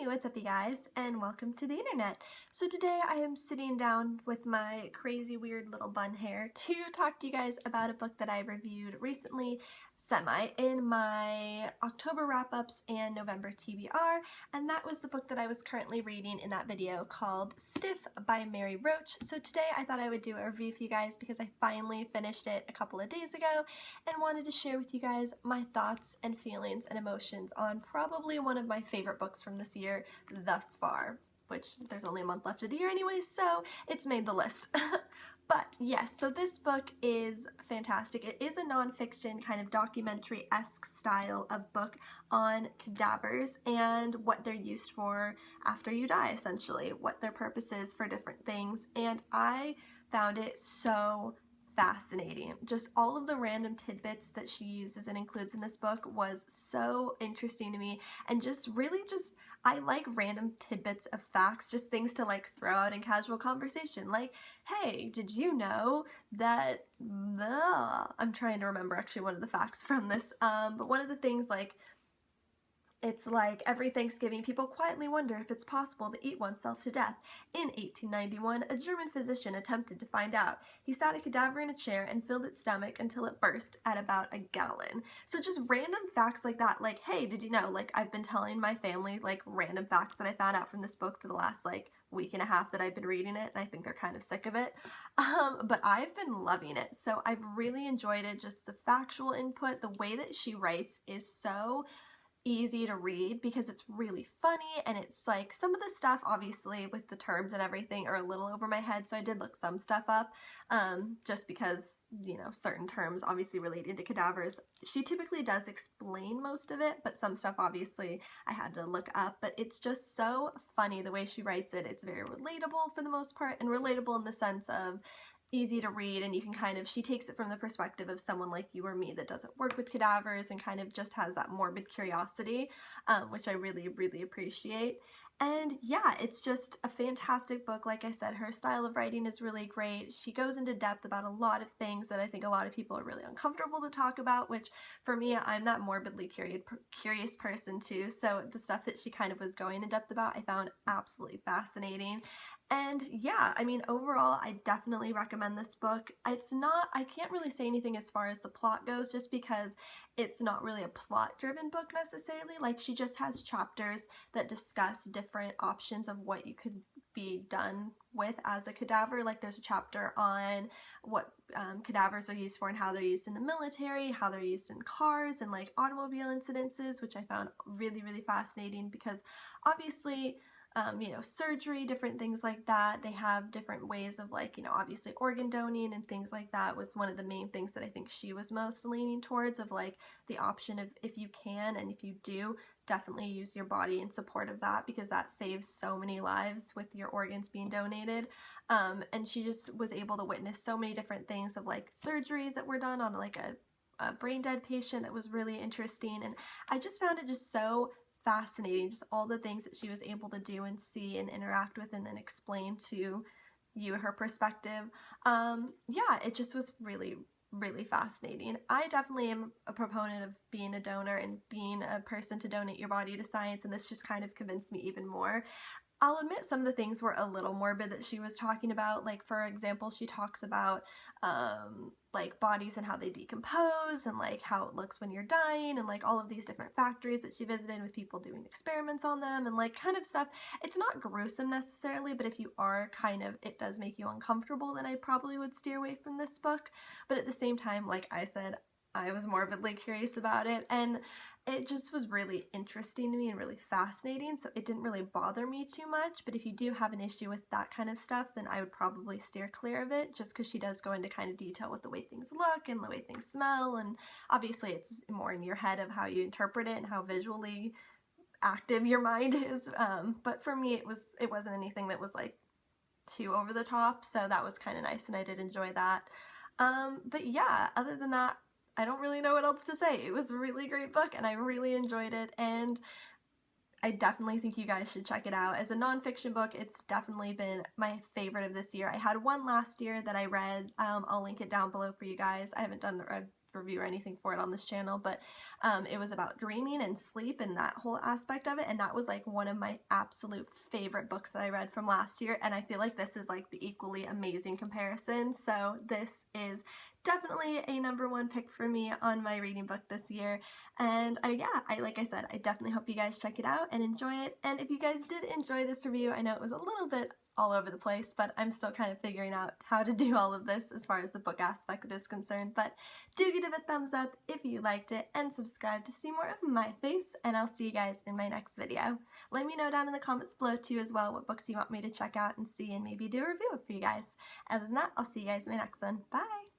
What's up you guys, and welcome to the internet. So today I am sitting down with my crazy weird little bun hair to talk to you guys about a book that I reviewed recently, in my October wrap-ups and November TBR, and that was the book that I was currently reading in that video called Stiiff by Mary Roach. So today I thought I would do a review for you guys because I finally finished it a couple of days ago and wanted to share with you guys my thoughts and feelings and emotions on probably one of my favorite books from this year thus far, which there's only a month left of the year anyway, so it's made the list. But yes, so this book is fantastic. It is a nonfiction kind of documentary-esque style of book on cadavers and what they're used for after you die, essentially, what their purpose is for different things, and I found it so fascinating. Just all of the random tidbits that she uses and includes in this book was so interesting to me, and I like random tidbits of facts, just things to like throw out in casual conversation, like, hey, did you know that I'm trying to remember actually one of the facts from this, but one of the things, like, it's like every Thanksgiving, people quietly wonder if it's possible to eat oneself to death. In 1891, a German physician attempted to find out. He sat a cadaver in a chair and filled its stomach until it burst at about a gallon. So just random facts like that, like, hey, did you know, like, I've been telling my family, like, random facts that I found out from this book for the last, like, week and a half that I've been reading it, and I think they're kind of sick of it. But I've been loving it, so I've really enjoyed it. Just the factual input, the way that she writes is so easy to read because it's really funny, and it's like some of the stuff obviously with the terms and everything are a little over my head, so I did look some stuff up just because, you know, certain terms obviously related to cadavers. She typically does explain most of it, but some stuff obviously I had to look up. But it's just so funny the way she writes it. It's very relatable for the most part, and relatable in the sense of easy to read, and you can kind of, she takes it from the perspective of someone like you or me that doesn't work with cadavers and kind of just has that morbid curiosity, which I really, really appreciate. And yeah, it's just a fantastic book. Like I said, her style of writing is really great. She goes into depth about a lot of things that I think a lot of people are really uncomfortable to talk about, which for me, I'm that morbidly curious person too. So the stuff that she kind of was going in depth about, I found absolutely fascinating. And yeah, I mean, overall, I definitely recommend this book. I can't really say anything as far as the plot goes, just because it's not really a plot-driven book necessarily. Like, she just has chapters that discuss different options of what you could be done with as a cadaver. Like, there's a chapter on what cadavers are used for and how they're used in the military, how they're used in cars and like automobile incidences, which I found really, really fascinating because obviously you know, surgery, different things like that. They have different ways of, like, you know, obviously organ donating and things like that was one of the main things that I think she was most leaning towards, of like the option of, if you can and if you do, definitely use your body in support of that, because that saves so many lives with your organs being donated. And she just was able to witness so many different things of like surgeries that were done on like a brain dead patient that was really interesting. And I just found it just so fascinating, just all the things that she was able to do and see and interact with and then explain to you her perspective. Yeah, it just was really, really fascinating. I definitely am a proponent of being a donor and being a person to donate your body to science, and this just kind of convinced me even more. I'll admit some of the things were a little morbid that she was talking about. Like, for example, she talks about like bodies and how they decompose and like how it looks when you're dying, and like all of these different factories that she visited with people doing experiments on them and like kind of stuff. It's not gruesome necessarily, but if you are kind of, it does make you uncomfortable, then I probably would steer away from this book. But at the same time, like I said, I was morbidly curious about it, and it just was really interesting to me and really fascinating, so it didn't really bother me too much. But if you do have an issue with that kind of stuff, then I would probably steer clear of it, just because she does go into kind of detail with the way things look and the way things smell, and obviously it's more in your head of how you interpret it and how visually active your mind is. But for me, it wasn't anything that was like too over the top, so that was kind of nice, and I did enjoy that. But yeah, other than that, I don't really know what else to say. It was a really great book, and I really enjoyed it, and I definitely think you guys should check it out. As a nonfiction book, it's definitely been my favorite of this year. I had one last year that I read. I'll link it down below for you guys. I haven't done a review or anything for it on this channel, but it was about dreaming and sleep and that whole aspect of it, and that was like one of my absolute favorite books that I read from last year, and I feel like this is like the equally amazing comparison. So this is definitely a #1 pick for me on my reading book this year. And like I said, I definitely hope you guys check it out and enjoy it. And if you guys did enjoy this review, I know it was a little bit all over the place, but I'm still kind of figuring out how to do all of this as far as the book aspect is concerned. But do give it a thumbs up if you liked it, and subscribe to see more of my face, and I'll see you guys in my next video. Let me know down in the comments below too as well what books you want me to check out and see, and maybe do a review for you guys. Other than that, I'll see you guys in my next one. Bye!